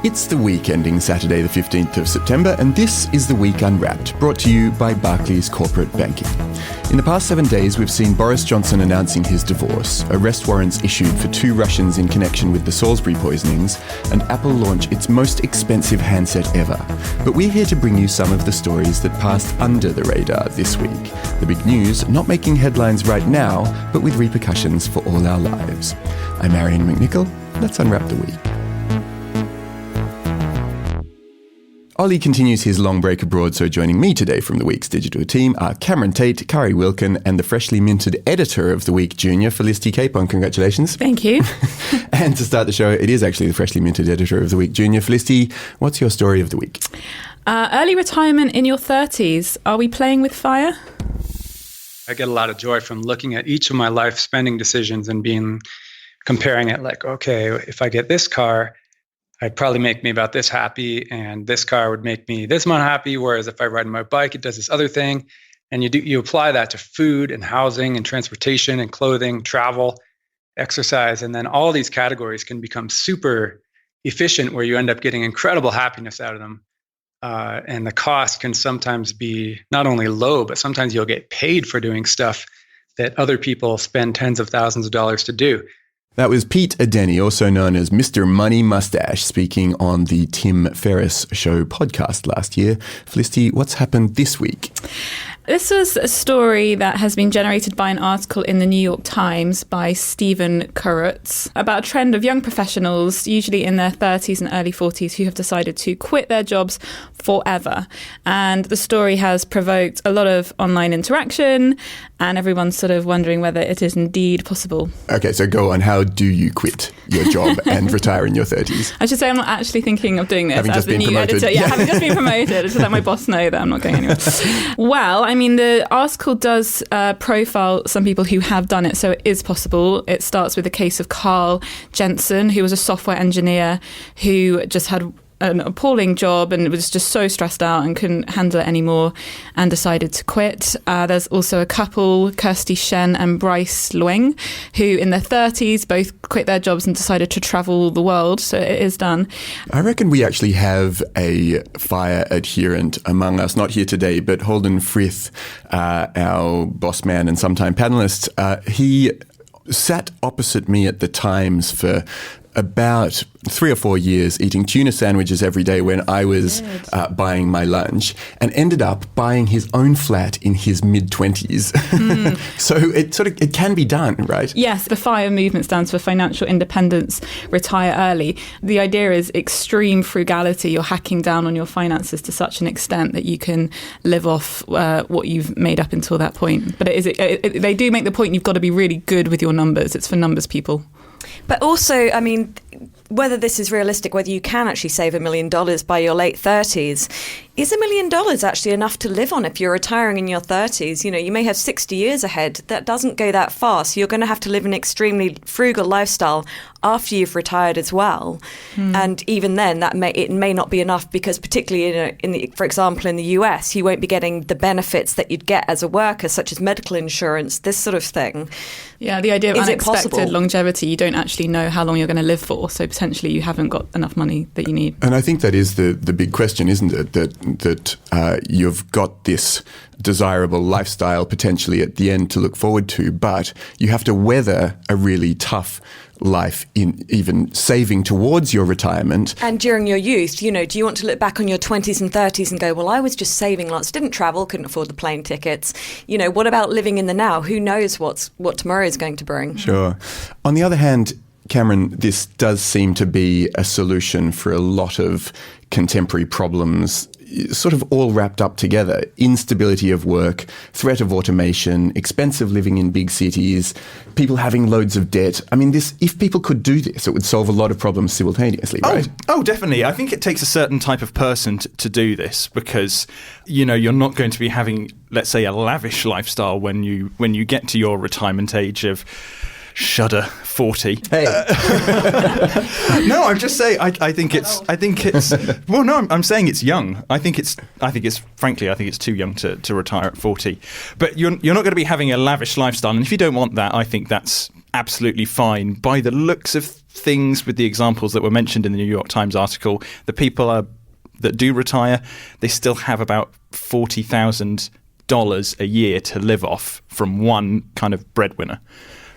It's the week ending Saturday the 15th of September, and this is The Week Unwrapped, brought to you by Barclays Corporate Banking. In the past 7 days, we've seen Boris Johnson announcing his divorce, arrest warrants issued for 2 Russians in connection with the Salisbury poisonings, and Apple launch its most expensive handset ever. But we're here to bring you some of the stories that passed under the radar this week. The big news, not making headlines right now, but with repercussions for all our lives. I'm Arion McNicoll. Let's unwrap the week. Olly continues his long break abroad, so joining me today from the week's digital team are Cameron Tait, Kari Wilkin, and the freshly minted editor of the week, Junior, Felicity Capon. Congratulations. Thank you. And to start the show, it is actually the freshly minted editor of the week, Junior. Felicity, what's your story of the week? Early retirement in your 30s. Are we playing with fire? I get a lot of joy from looking at each of my life spending decisions and comparing it like, okay, if I get this car, I'd probably make me about this happy, and this car would make me this amount happy. Whereas if I ride my bike, it does this other thing. And you apply that to food and housing and transportation and clothing, travel, exercise. And then all these categories can become super efficient where you end up getting incredible happiness out of them. And the cost can sometimes be not only low, but sometimes you'll get paid for doing stuff that other people spend tens of thousands of dollars to do. That was Pete Adeni, also known as Mr. Money Mustache, speaking on the Tim Ferriss Show podcast last year. Felicity, what's happened this week? This was a story that has been generated by an article in the New York Times by Stephen Kurutz about a trend of young professionals, usually in their 30s and early 40s, who have decided to quit their jobs forever. And the story has provoked a lot of online interaction, and everyone's sort of wondering whether it is indeed possible. Okay, so go on. How do you quit your job and retire in your 30s? I should say I'm not actually thinking of doing this having as the new promoted. editor. Yeah, having just been promoted. To let my boss know that I'm not going anywhere. Well, I mean, the article does profile some people who have done it, so it is possible. It starts with the case of Carl Jensen, who was a software engineer who just had an appalling job and was just so stressed out and couldn't handle it anymore and decided to quit. There's also a couple, Kirsty Shen and Bryce Lueng, who in their 30s both quit their jobs and decided to travel the world. So it is done. I reckon we actually have a fire adherent among us, not here today, but Holden Frith, our boss man and sometime panellist, he sat opposite me at the Times for about 3 or 4 years eating tuna sandwiches every day when I was buying my lunch, and ended up buying his own flat in his mid-20s. So it can be done, right? Yes, the FIRE movement stands for Financial Independence, Retire Early. The idea is extreme frugality. You're hacking down on your finances to such an extent that you can live off what you've made up until that point. But they do make the point you've got to be really good with your numbers. It's for numbers people. But also, I mean, whether this is realistic, whether you can actually save $1 million by your late 30s, is $1 million actually enough to live on if you're retiring in your 30s? You know, you may have 60 years ahead. That doesn't go that far. So you're going to have to live an extremely frugal lifestyle after you've retired as well. And even then, it may not be enough because particularly, for example, in the US, you won't be getting the benefits that you'd get as a worker, such as medical insurance, this sort of thing. Yeah, the idea of unexpected longevity, you don't actually know how long you're going to live for. So potentially you haven't got enough money that you need. And I think that is the big question, isn't it? That you've got this desirable lifestyle potentially at the end to look forward to, but you have to weather a really tough life in even saving towards your retirement. And during your youth, do you want to look back on your 20s and 30s and go, well, I was just saving lots, didn't travel, couldn't afford the plane tickets. What about living in the now? Who knows what tomorrow is going to bring? Sure. On the other hand, Cameron, this does seem to be a solution for a lot of contemporary problems, sort of all wrapped up together. Instability of work, threat of automation, expensive living in big cities, people having loads of debt. I mean, if people could do this, it would solve a lot of problems simultaneously, right? Oh, definitely. I think it takes a certain type of person to do this because, you're not going to be having, let's say, a lavish lifestyle when you get to your retirement age of shudder 40. Hey. No, I'm just saying. I think it's. Well, no, I'm saying it's young. I think it's too young to retire at 40. But you're not going to be having a lavish lifestyle, and if you don't want that, I think that's absolutely fine. By the looks of things, with the examples that were mentioned in the New York Times article, the people that do retire, they still have about $40,000 a year to live off from one kind of breadwinner.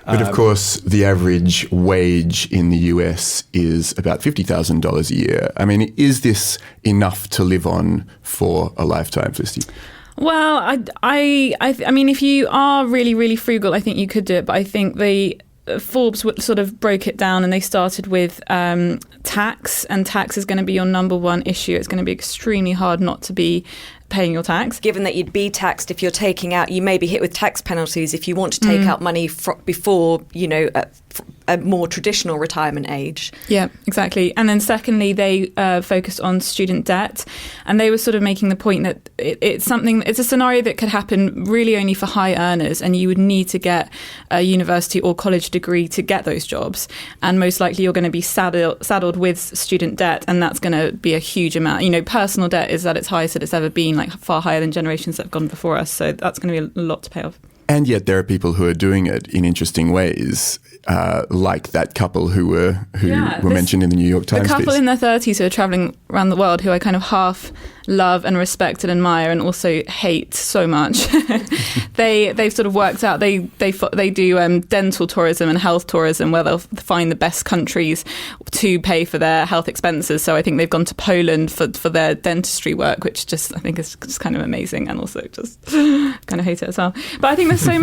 But of course, the average wage in the US is about $50,000 a year. I mean, is this enough to live on for a lifetime, Felicity? Well, I mean, if you are really, really frugal, I think you could do it. But I think Forbes sort of broke it down, and they started with tax, and tax is going to be your number one issue. It's going to be extremely hard not to be paying your tax. Given that you'd be taxed if you're taking out, you may be hit with tax penalties if you want to take out money before, a more traditional retirement age. Yeah, exactly. And then secondly, they focused on student debt, and they were sort of making the point that it's a scenario that could happen really only for high earners, and you would need to get a university or college degree to get those jobs. And most likely you're going to be saddled with student debt, and that's going to be a huge amount. Personal debt is at its highest that it's ever been, like far higher than generations that have gone before us. So that's going to be a lot to pay off. And yet there are people who are doing it in interesting ways, like that couple who were mentioned in the New York Times piece. The couple in their 30s who are travelling around the world, who I kind of half love and respect and admire, and also hate so much. They've sort of worked out. They do dental tourism and health tourism, where they'll find the best countries to pay for their health expenses. So I think they've gone to Poland for their dentistry work, which just I think is just kind of amazing, and also just kind of hate it as well. But I think there's so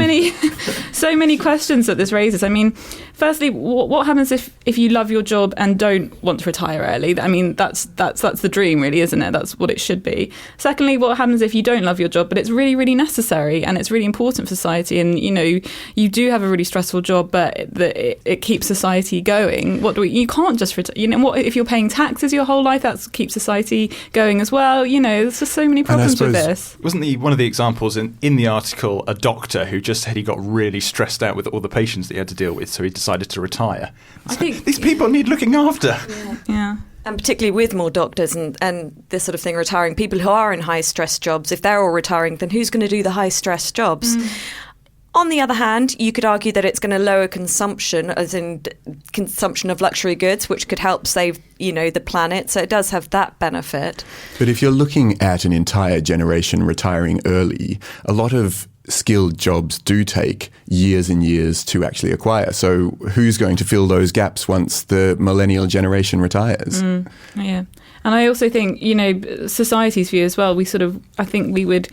many questions that this raises. I mean, firstly, what happens if you love your job and don't want to retire early? I mean, that's the dream, really, isn't it? That's what it should be. Secondly, what happens if you don't love your job, but it's really, really necessary and it's really important for society, and you do have a really stressful job, but it keeps society going? You can't just retire. What if you're paying taxes your whole life? That keeps society going as well. There's just so many problems with this. Wasn't one of the examples in the article a doctor who just said he got really stressed out with all the patients that he had to deal with, so he decided to retire? I think these people need looking after. Yeah. And particularly with more doctors and this sort of thing retiring, people who are in high-stress jobs, if they're all retiring, then who's going to do the high-stress jobs? On the other hand, you could argue that it's going to lower consumption, as in consumption of luxury goods, which could help save, the planet. So it does have that benefit. But if you're looking at an entire generation retiring early, a lot of skilled jobs do take years and years to actually acquire. So who's going to fill those gaps once the millennial generation retires? Yeah. And I also think, society's view as well, I think we would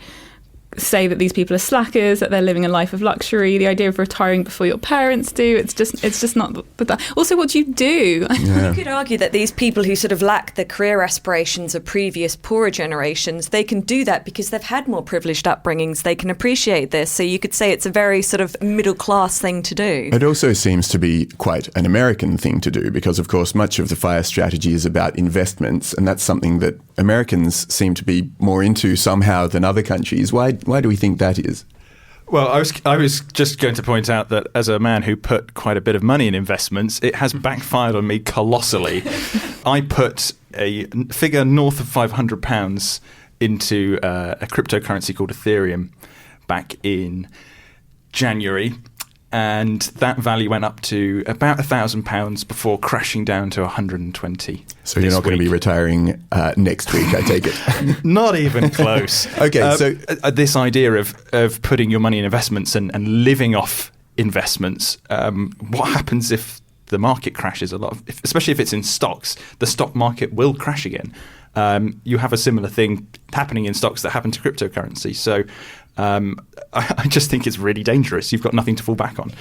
say that these people are slackers, that they're living a life of luxury. The idea of retiring before your parents do, it's just not. But that. Also, what do you do? Yeah. You could argue that these people who sort of lack the career aspirations of previous poorer generations, they can do that because they've had more privileged upbringings. They can appreciate this. So you could say it's a very sort of middle class thing to do. It also seems to be quite an American thing to do because, of course, much of the FIRE strategy is about investments, and that's something that Americans seem to be more into somehow than other countries. Why do we think that is? Well, I was just going to point out that as a man who put quite a bit of money in investments, it has backfired on me colossally. I put a figure north of £500 into a cryptocurrency called Ethereum back in January, and that value went up to about £1,000 before crashing down to 120. So you're not going to be retiring next week, I take it? Not even close. Okay, so this idea of putting your money in investments and living off investments, what happens if the market crashes? Especially if it's in stocks, the stock market will crash again. You have a similar thing happening in stocks that happen to cryptocurrency. So I just think it's really dangerous. You've got nothing to fall back on.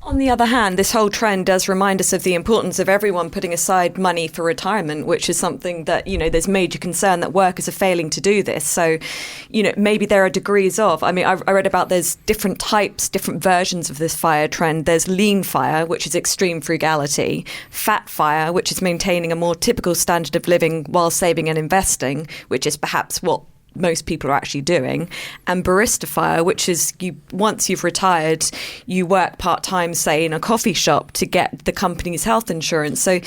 On the other hand, this whole trend does remind us of the importance of everyone putting aside money for retirement, which is something that, there's major concern that workers are failing to do this. So, maybe there are degrees of. I mean, I read about there's different types, different versions of this FIRE trend. There's lean FIRE, which is extreme frugality, fat FIRE, which is maintaining a more typical standard of living while saving and investing, which is perhaps what most people are actually doing, and barista fire, which is once you've retired, you work part-time, say, in a coffee shop to get the company's health insurance. So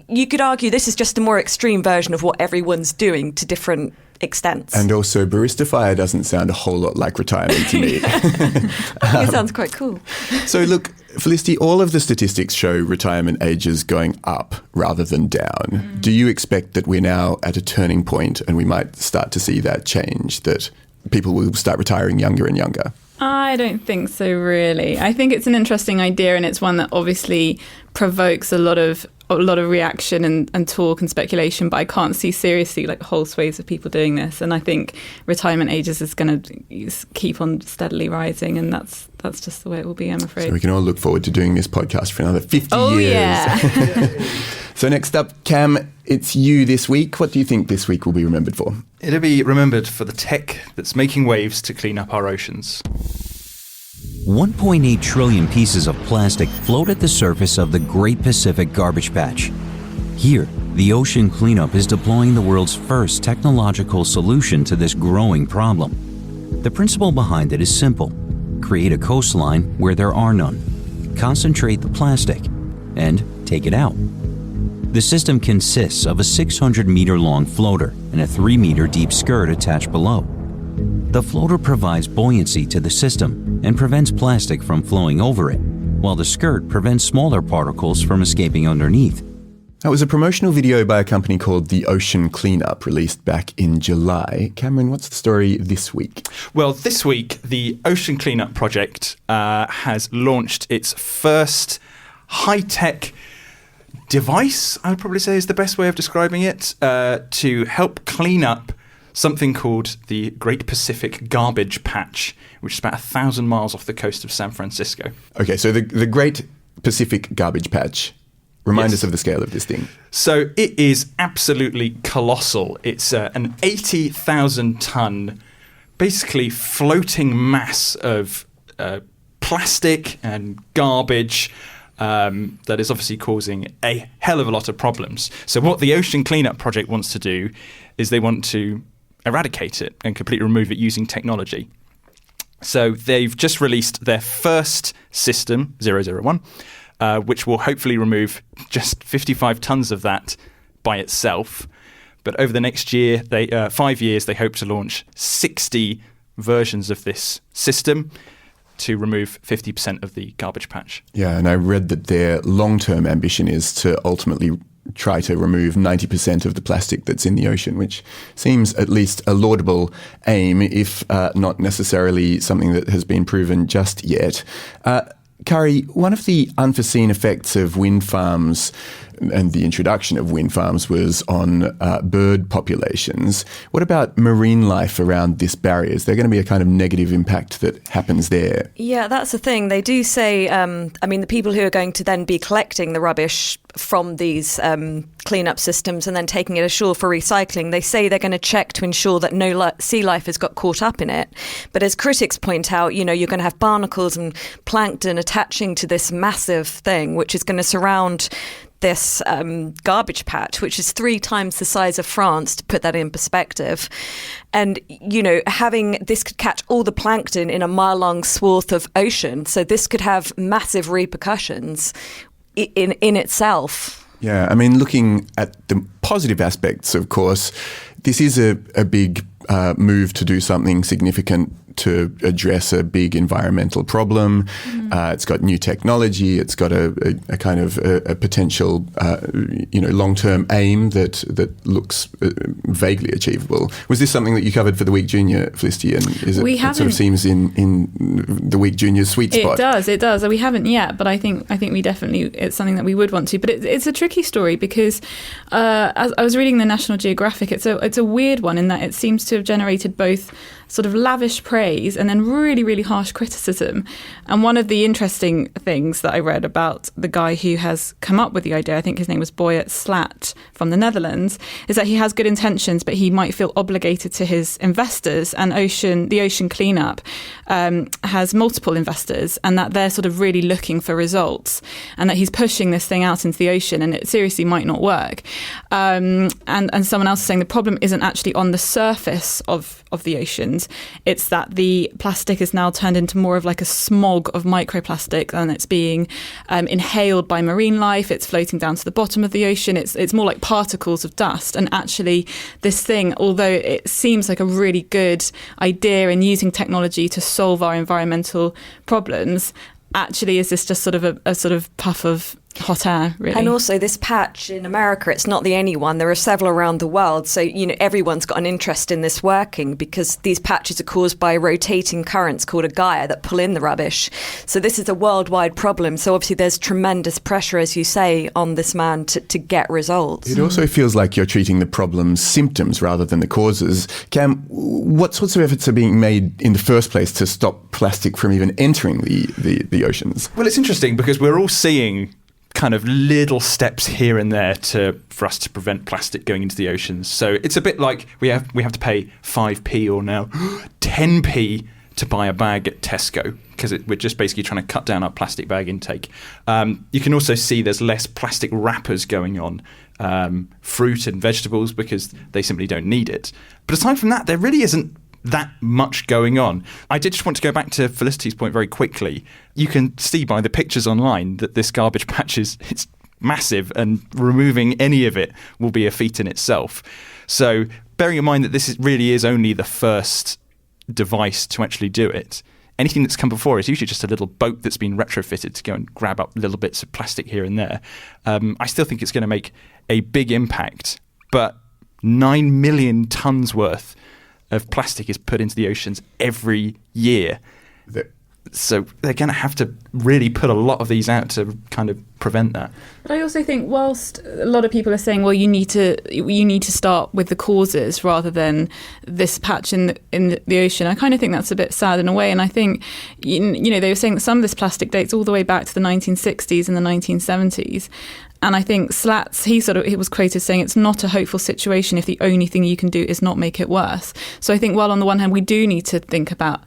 you could argue this is just a more extreme version of what everyone's doing to different extents. And also, barista fire doesn't sound a whole lot like retirement to me. It sounds quite cool. So look, Felicity, all of the statistics show retirement ages going up rather than down. Do you expect that we're now at a turning point and we might start to see that change, that people will start retiring younger and younger? I don't think so, really. I think it's an interesting idea, and it's one that obviously provokes a lot of reaction and talk and speculation, but I can't see seriously like whole swathes of people doing this. And I think retirement ages is going to keep on steadily rising, and that's just the way it will be, I'm afraid. So we can all look forward to doing this podcast for another 50 years. Yeah. So next up, Cam, it's you this week. What do you think this week will be remembered for? It'll be remembered for the tech that's making waves to clean up our oceans. 1.8 trillion pieces of plastic float at the surface of the Great Pacific Garbage Patch. Here, the ocean cleanup is deploying the world's first technological solution to this growing problem. The principle behind it is simple. Create a coastline where there are none. Concentrate the plastic and take it out. The system consists of a 600-meter-long floater and a 3-meter deep skirt attached below. The floater provides buoyancy to the system and prevents plastic from flowing over it, while the skirt prevents smaller particles from escaping underneath. That was a promotional video by a company called The Ocean Cleanup, released back in July. Cameron, what's the story this week? Well, this week, the Ocean Cleanup Project has launched its first high-tech device, I would probably say is the best way of describing it, to help clean up something called the Great Pacific Garbage Patch, which is about 1,000 miles off the coast of San Francisco. Okay, so the Great Pacific Garbage Patch. Remind us of the scale of this thing. So it is absolutely colossal. It's an 80,000-ton, basically floating mass of plastic and garbage that is obviously causing a hell of a lot of problems. So what the Ocean Cleanup Project wants to do is they want to eradicate it and completely remove it using technology. So they've just released their first system, 001, which will hopefully remove just 55 tons of that by itself. But over the next 5 years, they hope to launch 60 versions of this system to remove 50% of the garbage patch. Yeah, and I read that their long-term ambition is to ultimately try to remove 90% of the plastic that's in the ocean, which seems at least a laudable aim, if not necessarily something that has been proven just yet. Kari, one of the unforeseen effects of wind farms and the introduction of wind farms was on bird populations. What about marine life around this barrier? Is there going to be a kind of negative impact that happens there? Yeah, that's the thing. They do say, the people who are going to then be collecting the rubbish from these cleanup systems and then taking it ashore for recycling, they say they're going to check to ensure that no sea life has got caught up in it. But as critics point out, you're going to have barnacles and plankton attaching to this massive thing, which is going to surround this garbage patch, which is 3 times the size of France, to put that in perspective. And, having this could catch all the plankton in a mile-long swath of ocean. So this could have massive repercussions in itself. Yeah, looking at the positive aspects, of course, this is a big move to do something significant to address a big environmental problem. It's got new technology. It's got a kind of a potential, long-term aim that looks vaguely achievable. Was this something that you covered for the Week Junior, Felicity? And it sort of seems in the Week Junior's sweet spot? It does. We haven't yet, but I think we definitely, it's something that we would want to. But it's a tricky story because as I was reading the National Geographic, it's a weird one in that it seems to have generated both sort of lavish praise and then really, really harsh criticism. And one of the interesting things that I read about the guy who has come up with the idea, I think his name was Boyet Slat from the Netherlands, is that he has good intentions, but he might feel obligated to his investors. And the Ocean Cleanup has multiple investors, and that they're sort of really looking for results, and that he's pushing this thing out into the ocean, and it seriously might not work. And someone else is saying the problem isn't actually on the surface of the oceans. It's that the plastic is now turned into more of like a smog of microplastic, and it's being inhaled by marine life. It's floating down to the bottom of the ocean. It's more like particles of dust. And actually this thing, although it seems like a really good idea in using technology to solve our environmental problems, actually is this just sort of a sort of puff of hot air, really? And also this patch in America, it's not the only one. There are several around the world. So, everyone's got an interest in this working because these patches are caused by rotating currents called a gyre that pull in the rubbish. So this is a worldwide problem. So obviously there's tremendous pressure, as you say, on this man to get results. It also feels like you're treating the problem's symptoms rather than the causes. Cam, what sorts of efforts are being made in the first place to stop plastic from even entering the oceans? Well, it's interesting because we're all seeing kind of little steps here and there for us to prevent plastic going into the oceans. So it's a bit like we have to pay 5p or now 10p to buy a bag at Tesco because we're just basically trying to cut down our plastic bag intake. You can also see there's less plastic wrappers going on fruit and vegetables because they simply don't need it. But aside from that, there really isn't that much going on. I did just want to go back to Felicity's point very quickly. You can see by the pictures online that this garbage patch it's massive, and removing any of it will be a feat in itself. So bearing in mind that this really is only the first device to actually do it, anything that's come before is usually just a little boat that's been retrofitted to go and grab up little bits of plastic here and there. I still think it's going to make a big impact, but 9 million tonnes worth of plastic is put into the oceans every year. So they're going to have to really put a lot of these out to kind of prevent that. But I also think whilst a lot of people are saying, well, you need to start with the causes rather than this patch in the ocean, I kind of think that's a bit sad in a way. And I think, they were saying that some of this plastic dates all the way back to the 1960s and the 1970s. And I think Slats, he was quoted saying it's not a hopeful situation if the only thing you can do is not make it worse. So I think while on the one hand we do need to think about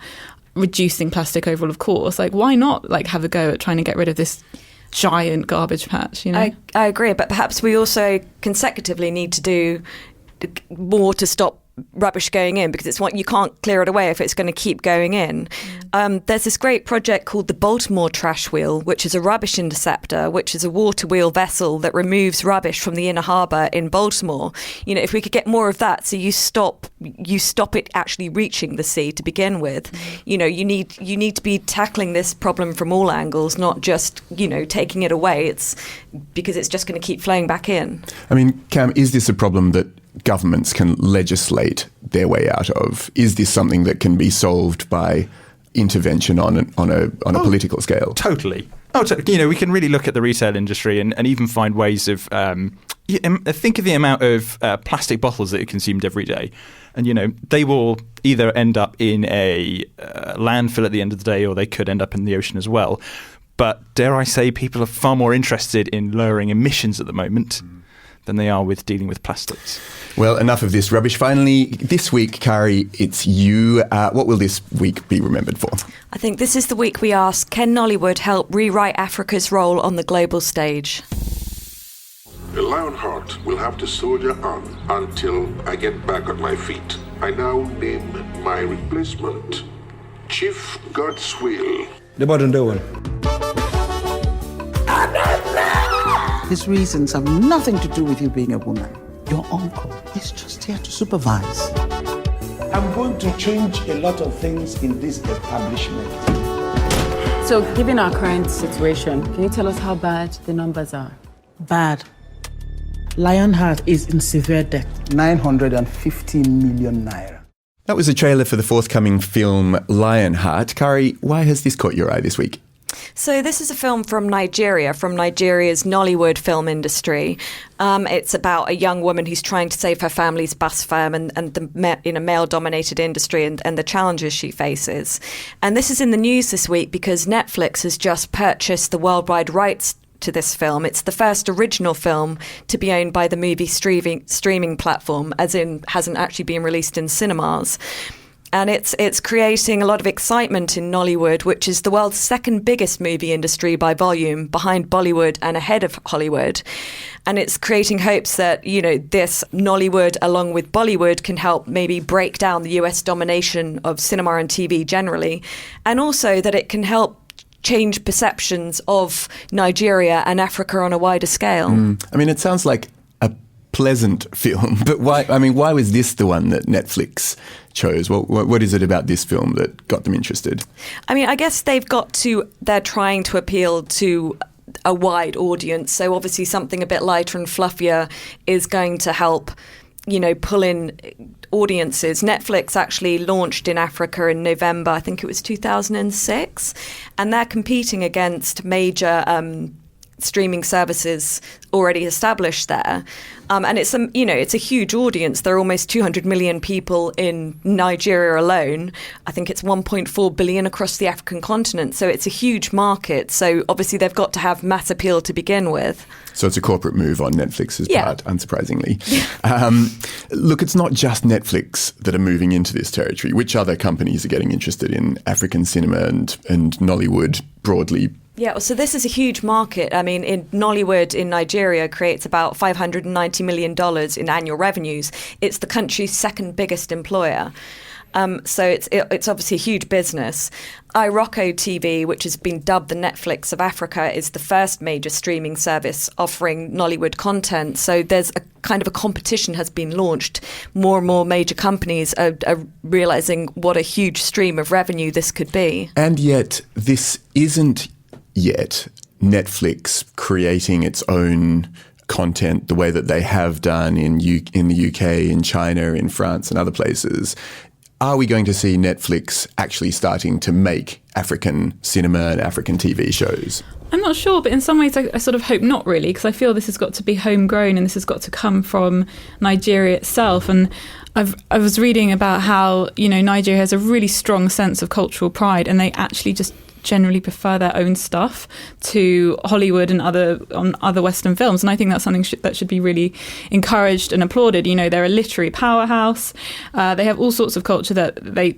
reducing plastic overall, of course, like why not have a go at trying to get rid of this giant garbage patch, I agree, but perhaps we also consecutively need to do more to stop rubbish going in, because it's what you can't clear it away if it's going to keep going in. There's this great project called the Baltimore Trash Wheel, which is a rubbish interceptor, which is a water wheel vessel that removes rubbish from the inner harbour in Baltimore. If we could get more of that, so you stop it actually reaching the sea to begin with. You need to be tackling this problem from all angles, not just taking it away. It's because it's just going to keep flowing back in. I mean, Cam, is this a problem that governments can legislate their way out of? Is this something that can be solved by intervention on a political scale? Totally. We can really look at the retail industry and even find ways of think of the amount of plastic bottles that are consumed every day, and they will either end up in a landfill at the end of the day, or they could end up in the ocean as well. But dare I say, people are far more interested in lowering emissions at the moment than they are with dealing with plastics. Well, enough of this rubbish. Finally, this week, Kari, it's you. What will this week be remembered for? I think this is the week we ask, can Nollywood help rewrite Africa's role on the global stage? A Lionheart will have to soldier on until I get back on my feet. I now name my replacement Chief God's Will. The button doing. His reasons have nothing to do with you being a woman. Your uncle is just here to supervise. I'm going to change a lot of things in this establishment. So, given our current situation, can you tell us how bad the numbers are? Bad. Lionheart is in severe debt. 950 million naira. That was a trailer for the forthcoming film Lionheart. Kari, why has this caught your eye this week? So this is a film from Nigeria, from Nigeria's Nollywood film industry. It's about a young woman who's trying to save her family's bus firm and in a male-dominated industry and the challenges she faces. And this is in the news this week because Netflix has just purchased the worldwide rights to this film. It's the first original film to be owned by the movie streaming platform, as in hasn't actually been released in cinemas. And it's creating a lot of excitement in Nollywood, which is the world's second biggest movie industry by volume, behind Bollywood and ahead of Hollywood. And it's creating hopes that, this Nollywood, along with Bollywood, can help maybe break down the US domination of cinema and TV generally. And also that it can help change perceptions of Nigeria and Africa on a wider scale. I mean, it sounds like a pleasant film. But why was this the one that Netflix chose? What is it about this film that got them interested? I mean, I guess they're trying to appeal to a wide audience. So obviously something a bit lighter and fluffier is going to help, pull in audiences. Netflix actually launched in Africa in November, I think it was 2006, and they're competing against major streaming services already established there. And it's a huge audience. There are almost 200 million people in Nigeria alone. I think it's 1.4 billion across the African continent. So it's a huge market. So obviously they've got to have mass appeal to begin with. So it's a corporate move on Netflix's part, unsurprisingly. Look, it's not just Netflix that are moving into this territory. Which other companies are getting interested in African cinema and Nollywood broadly? Yeah, so this is a huge market. I mean, in Nollywood in Nigeria creates about $590 million in annual revenues. It's the country's second biggest employer. So it's obviously a huge business. iRocco TV, which has been dubbed the Netflix of Africa, is the first major streaming service offering Nollywood content. So there's a kind of a competition has been launched. More and more major companies are realizing what a huge stream of revenue this could be. And yet this isn't yet Netflix creating its own content the way that they have done in the UK, in China, in France and other places. Are we going to see Netflix actually starting to make African cinema and African TV shows? I'm not sure, but in some ways I sort of hope not really, because I feel this has got to be homegrown and this has got to come from Nigeria itself. And I was reading about how, Nigeria has a really strong sense of cultural pride, and they actually just generally prefer their own stuff to Hollywood and other Western films, and I think that's something that should be really encouraged and applauded. They're a literary powerhouse. They have all sorts of culture that they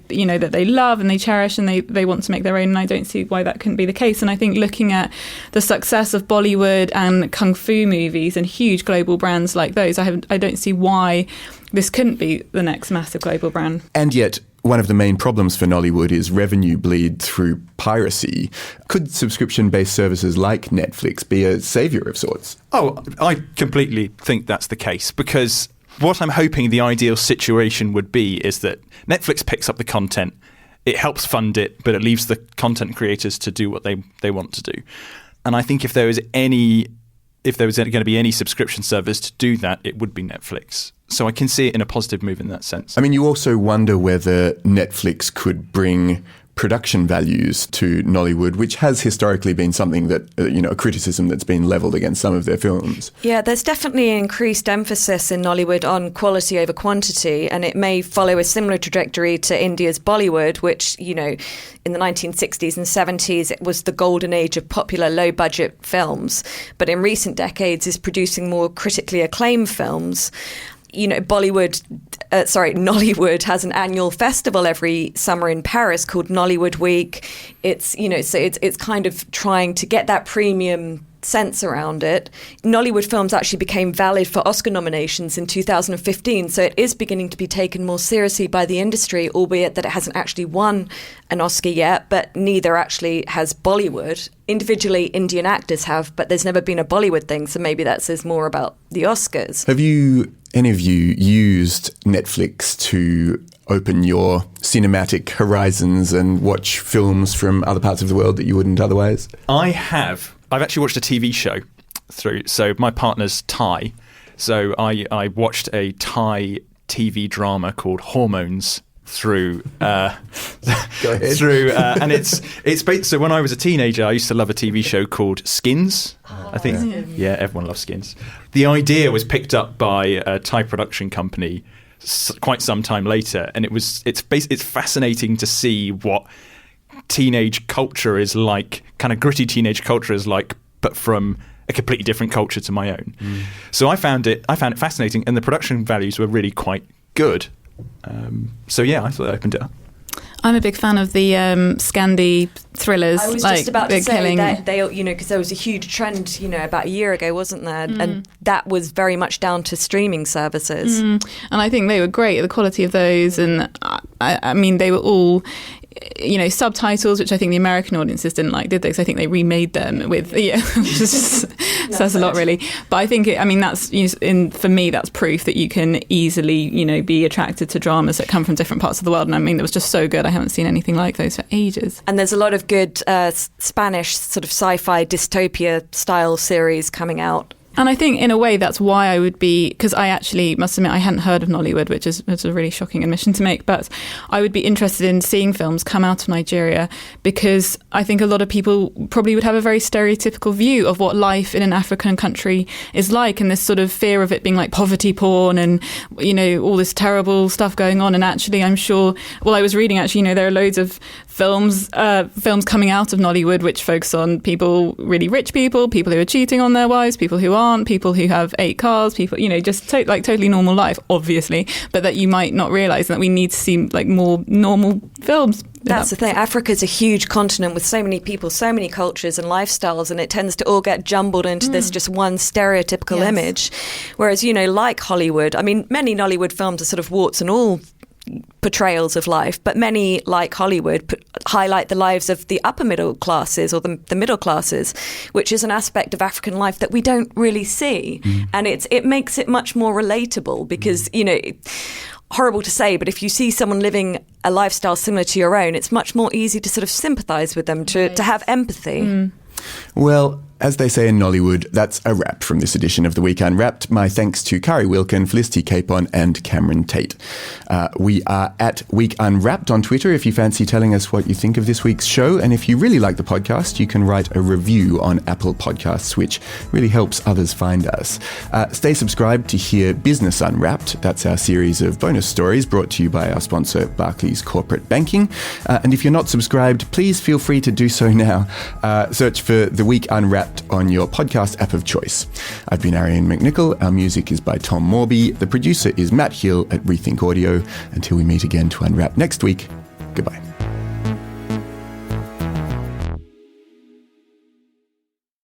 love and they cherish, and they want to make their own. And I don't see why that couldn't be the case. And I think looking at the success of Bollywood and kung fu movies and huge global brands like those, I don't see why this couldn't be the next massive global brand. And yet, one of the main problems for Nollywood is revenue bleed through piracy. Could subscription-based services like Netflix be a saviour of sorts? Oh, I completely think that's the case, because what I'm hoping the ideal situation would be is that Netflix picks up the content, it helps fund it, but it leaves the content creators to do what they want to do. And I think if there was going to be any subscription service to do that, it would be Netflix. So I can see it in a positive move in that sense. I mean, you also wonder whether Netflix could bring production values to Nollywood, which has historically been something that, a criticism that's been levelled against some of their films. Yeah, there's definitely an increased emphasis in Nollywood on quality over quantity, and it may follow a similar trajectory to India's Bollywood, which, in the 1960s and 70s, it was the golden age of popular low-budget films, but in recent decades is producing more critically acclaimed films. Nollywood has an annual festival every summer in Paris called Nollywood Week. It's kind of trying to get that premium sense around it. Nollywood films actually became valid for Oscar nominations in 2015, so it is beginning to be taken more seriously by the industry, albeit that it hasn't actually won an Oscar yet, but neither actually has Bollywood. Individually, Indian actors have, but there's never been a Bollywood thing, so maybe that says more about the Oscars. Have any of you used Netflix to open your cinematic horizons and watch films from other parts of the world that you wouldn't otherwise? I have. I've actually watched a TV show through. So my partner's Thai. So I watched a Thai TV drama called Hormones through Go ahead. And it's based, so when I was a teenager I used to love a TV show called Skins. I think yeah, everyone loves Skins. The idea was picked up by a Thai production company quite some time later, and it's fascinating to see what teenage culture is like, kind of gritty teenage culture is like, but from a completely different culture to my own. So I found it fascinating, and the production values were really quite good. So yeah, I thought I opened it up. I'm a big fan of the Scandi thrillers. I was just about to say that they, because there was a huge trend, about a year ago, wasn't there? And that was very much down to streaming services. And I think they were great. The quality of those, and I mean, they were all, subtitles, which I think the American audiences didn't like, did they? Because I think they remade them with, says a lot, really. But I think, that's for me, that's proof that you can easily, be attracted to dramas that come from different parts of the world. And it was just so good. I haven't seen anything like those for ages. And there's a lot of good Spanish sort of sci-fi dystopia style series coming out. And I think in a way that's why I would be, because I actually must admit I hadn't heard of Nollywood, which is a really shocking admission to make, but I would be interested in seeing films come out of Nigeria, because I think a lot of people probably would have a very stereotypical view of what life in an African country is like, and this sort of fear of it being like poverty porn and, all this terrible stuff going on. And actually, I'm sure, I was reading actually, there are loads of films coming out of Nollywood which focus on people, really rich people who are cheating on their wives, people who aren't, people who have 8 cars, people, just totally normal life, obviously, but that you might not realise, that we need to see like more normal films. That's the thing. Africa's a huge continent with so many people, so many cultures and lifestyles, and it tends to all get jumbled into this just one stereotypical image. Whereas, like Hollywood, many Nollywood films are sort of warts and all portrayals of life, but many, like Hollywood, highlight the lives of the upper middle classes or the middle classes, which is an aspect of African life that we don't really see. And it makes it much more relatable because, horrible to say, but if you see someone living a lifestyle similar to your own, it's much more easy to sort of sympathise with them, to have empathy. Well, as they say in Nollywood, that's a wrap from this edition of The Week Unwrapped. My thanks to Kari Wilkin, Felicity Capon and Cameron Tait. We are at Week Unwrapped on Twitter if you fancy telling us what you think of this week's show. And if you really like the podcast, you can write a review on Apple Podcasts, which really helps others find us. Stay subscribed to hear Business Unwrapped. That's our series of bonus stories brought to you by our sponsor, Barclays Corporate Banking. And if you're not subscribed, please feel free to do so now. Search for The Week Unwrapped on your podcast app of choice. I've been Arion McNicoll. Our music is by Tom Morby. The producer is Matt Hill at Rethink Audio. Until we meet again to unwrap next week, goodbye.